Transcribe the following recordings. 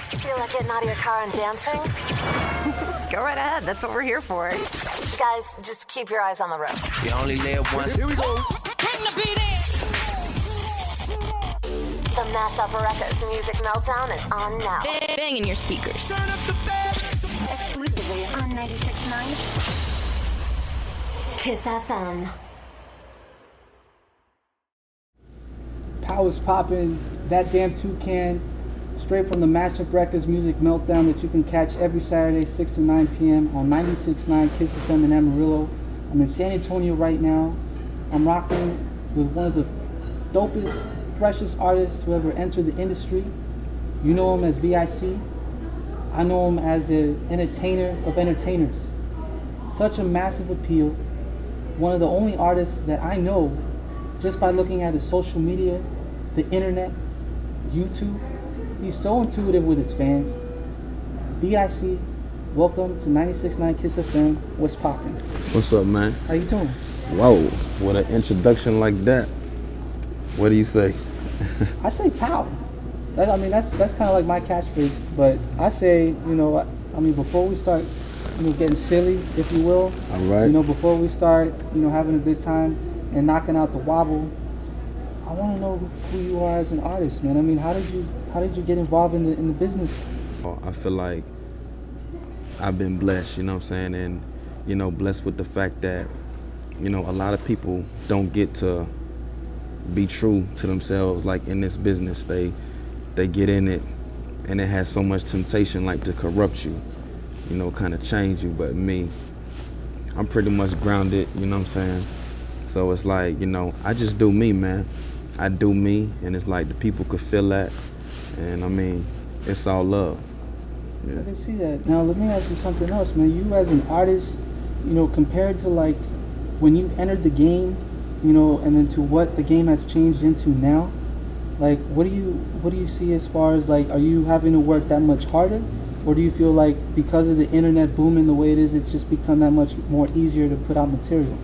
Feel like getting out of your car and dancing? Go right ahead. That's what we're here for. Guys, just keep your eyes on the road. You only live once. Here we go. Bring the beat in. The Mashup Records Music Meltdown is on now. Bang in your speakers. Turn up the bass. Exclusively on 96.9 Kiss FM. Power's popping, that damn Toucan, straight from the Mashup Records Music Meltdown that you can catch every Saturday, 6 to 9 p.m. on 96.9 Kiss FM in Amarillo. I'm in San Antonio right now. I'm rocking with one of the dopest, freshest artists to ever enter the industry. You know him as V.I.C. I know him as an entertainer of entertainers. Such a massive appeal. One of the only artists that I know just by looking at his social media, the internet, YouTube. He's so intuitive with his fans. V.I.C, welcome to 96.9 Kiss FM. What's poppin'? What's up, man? How you doing? Whoa, with an introduction like that, what do you say? I say pow. That's kind of like my catchphrase, but I say, before we start, getting silly, if you will. All right. Before we start, having a good time and knocking out the wobble, I want to know who you are as an artist, man. I mean, how did you get involved in the business? I feel like I've been blessed, you know what I'm saying, and blessed with the fact that a lot of people don't get to be true to themselves. Like in this business, they get in it, and it has so much temptation, like to corrupt you, kind of change you. But me, I'm pretty much grounded, you know what I'm saying. So it's like, I just do me, man. I do me, and it's like the people could feel that, and I mean, it's all love. Yeah. I can see that. Now let me ask you something else, man. You as an artist, compared to like when you entered the game, and then to what the game has changed into now, like what do you see as far as like, are you having to work that much harder, or do you feel like because of the internet booming the way it is, it's just become that much more easier to put out material?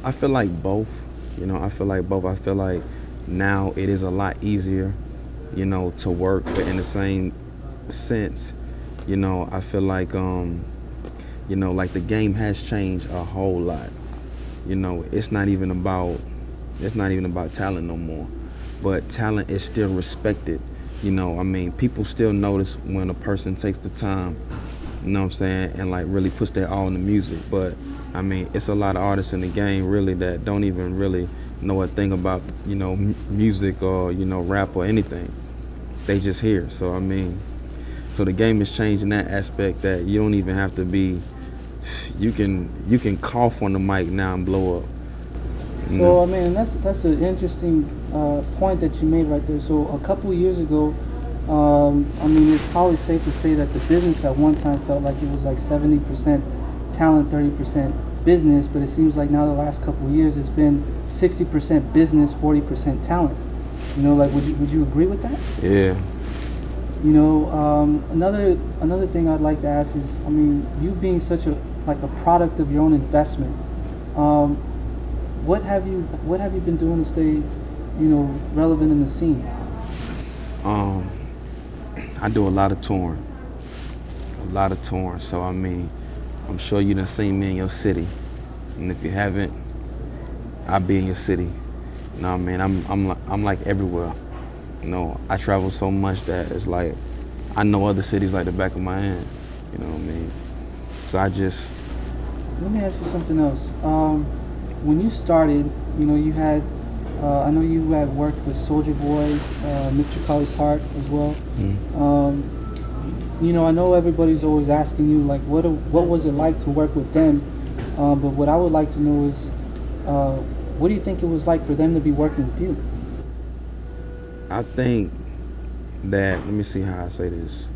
I feel like both. I feel like both. I feel like now it is a lot easier, to work, but in the same sense, I feel like like the game has changed a whole lot. It's not even about talent no more, but talent is still respected. People still notice when a person takes the time, you know what I'm saying, and like really puts their all in the music. But it's a lot of artists in the game really that don't even really know a thing about music or rap or anything. They just hear. So so the game is changing that aspect, that you don't even have to be. You can cough on the mic now and blow up. So that's an interesting point that you made right there. So a couple of years ago, it's probably safe to say that the business at one time felt like it was like 70% talent, 30% business, but it seems like now the last couple of years it's been 60% business, 40% talent. Would you agree with that? Yeah. Another thing I'd like to ask is, you being such a product of your own investment, what have you been doing to stay, relevant in the scene? I do a lot of touring. So I'm sure you done seen me in your city, and if you haven't, I'll be in your city. I'm like everywhere. I travel so much that it's like I know other cities like the back of my hand. You know what I mean? So I just. Let me ask you something else. When you started, you had. I know you had worked with Soulja Boy, Mr. Colley Park as well. Mm-hmm. I know everybody's always asking you like, what was it like to work with them? But what I would like to know is, what do you think it was like for them to be working with you? I think that, let me see how I say this.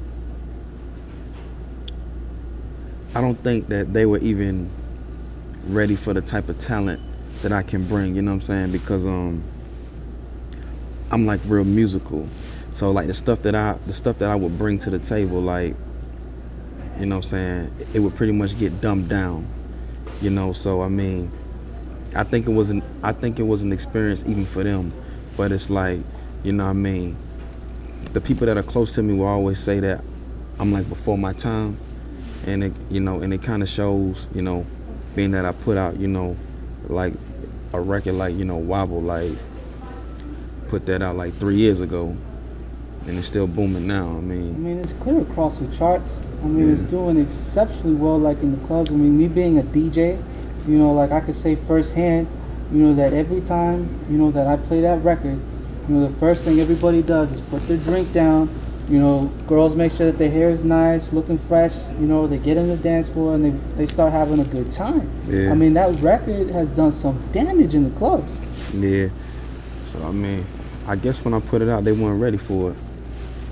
I don't think that they were even ready for the type of talent that I can bring, you know what I'm saying? Because I'm like real musical. So like the stuff that I would bring to the table, like, you know what I'm saying, it would pretty much get dumbed down. So I think it was an experience even for them but it's like, you know what I mean, the people that are close to me will always say that I'm like before my time, and it, you know, and it kind of shows, you know, being that I put out, you know, like a record like, you know, Wobble, like put that out like 3 years ago, and it's still booming now. I mean, it's clear across the charts. I mean, it's doing exceptionally well, like in the clubs. I mean, me being a DJ, you know, like I could say firsthand, you know, that every time, you know, that I play that record, you know, the first thing everybody does is put their drink down. You know, girls make sure that their hair is nice, looking fresh. You know, they get in the dance floor and they start having a good time. Yeah. I mean, that record has done some damage in the clubs. Yeah. So I mean, I guess when I put it out, they weren't ready for it.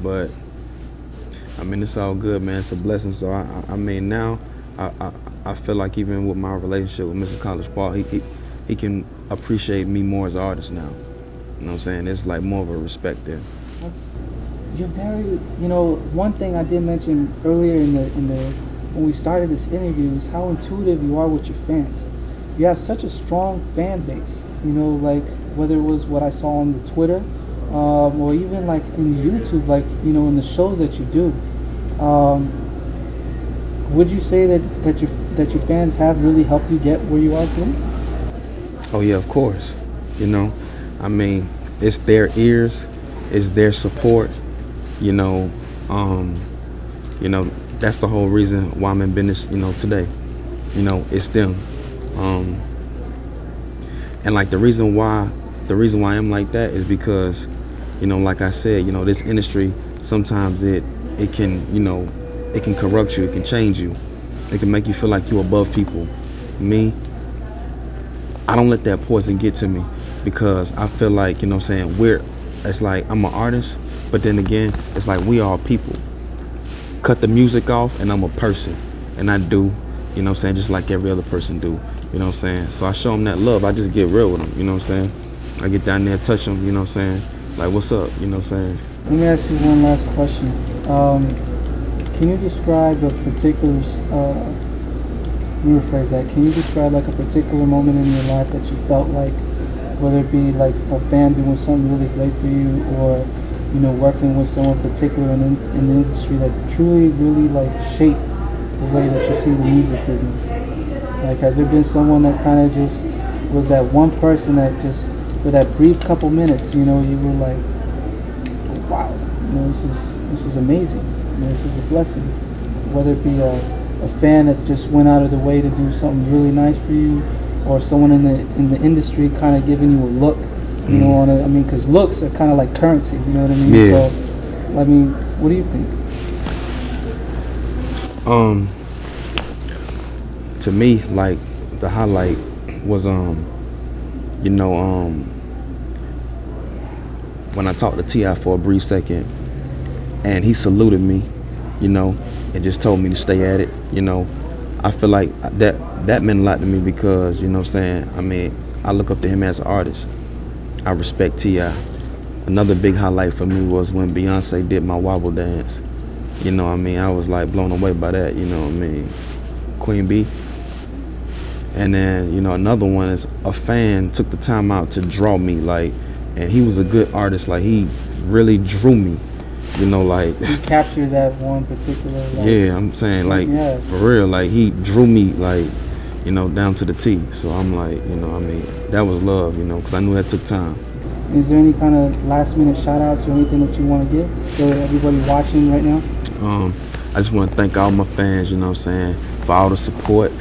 But I mean, it's all good, man. It's a blessing. So I mean, now I feel like even with my relationship with Mr. College Ball, he can appreciate me more as an artist now. You know what I'm saying? It's like more of a respect there. You're very, you know, one thing I did mention earlier when we started this interview is how intuitive you are with your fans. You have such a strong fan base, you know, like whether it was what I saw on the Twitter, or even like in YouTube, like, you know, in the shows that you do. Would you say that your fans have really helped you get where you are today? Oh yeah, of course. You know, I mean, it's their ears, it's their support. You know, that's the whole reason why I'm in business, you know, today. You know, it's them. And like the reason why I'm like that is because, you know, like I said, you know, this industry, sometimes it can, you know, it can corrupt you, it can change you. It can make you feel like you're above people. Me, I don't let that poison get to me, because I feel like, you know what I'm saying, it's like I'm an artist, but then again, it's like we are people. Cut the music off and I'm a person, and I do, you know what I'm saying, just like every other person do, you know what I'm saying. So I show them that love. I just get real with them, you know what I'm saying. I get down there, touch them, you know what I'm saying, like, what's up, you know what I'm saying. Let me ask you one last question. Can you describe a particular, let me rephrase that, can you describe like a particular moment in your life that you felt like, whether it be like a fan doing something really great for you, or, you know, working with someone particular in the industry that truly really like shaped the way that you see the music business? Like, has there been someone that kind of just was that one person that just, for that brief couple minutes, you know, you were like, wow, you know, this is amazing. You know, this is a blessing. Whether it be a fan that just went out of the way to do something really nice for you, or someone in the industry kind of giving you a look, you know, on it. I mean, because looks are kind of like currency, you know what I mean? Yeah. So, I mean, what do you think? To me, like, the highlight was, you know, when I talked to T.I. for a brief second, and he saluted me, you know, and just told me to stay at it, you know. I feel like that meant a lot to me, because, you know what I'm saying, I mean, I look up to him as an artist. I respect T.I. Another big highlight for me was when Beyonce did my wobble dance. You know what I mean? I was like blown away by that, you know what I mean? Queen B. And then, you know, another one is a fan took the time out to draw me, like, and he was a good artist, like, he really drew me, you know, like. He captured that one particular, like, yeah, I'm saying, like, yeah, for real, like, he drew me, like, you know, down to the T. So I'm like, you know, I mean, that was love, you know, because I knew that took time. Is there any kind of last minute shout outs or anything that you want to give to everybody watching right now? I just want to thank all my fans, you know what I'm saying, for all the support.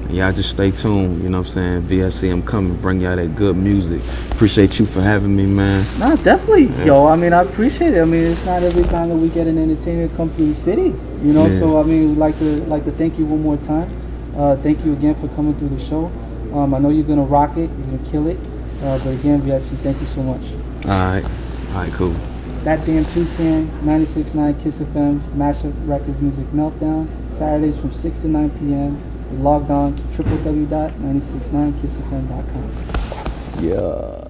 And y'all just stay tuned, you know what I'm saying. V.I.C, I'm coming to bring y'all that good music. Appreciate you for having me, man. Nah, definitely, yeah. Yo, I mean, I appreciate it. I mean, it's not every time that we get an entertainer come through the city, you know, yeah. So I mean, we'd like to thank you one more time. Thank you again for coming through the show. I know you're going to rock it, you're going to kill it. But again, V.I.C, thank you so much. All right, cool. That Damn Toucan, 96.9 Kiss FM, Mashup Records Music Meltdown, Saturdays from 6 to 9 p.m. We logged on to www.969kissfm.com. Yeah.